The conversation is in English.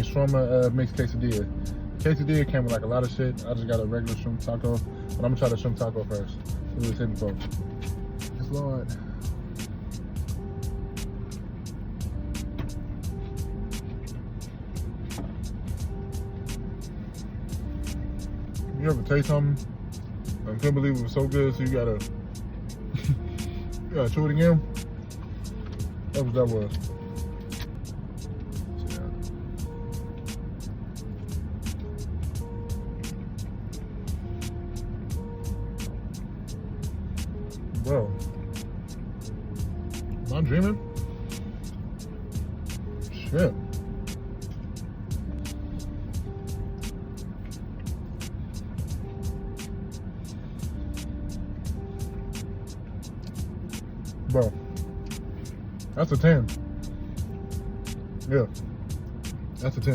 Shawarma mixed quesadilla. Quesadilla came with like a lot of shit. I just got a regular shrimp taco, but I'm gonna try the shrimp taco first. See what it's hitting for. Yes, Lord. You ever taste something and couldn't believe it was so good, so you gotta chew it again? That's what that was. Bro, am I dreaming? Shit. Bro, that's a 10. Yeah, that's a 10.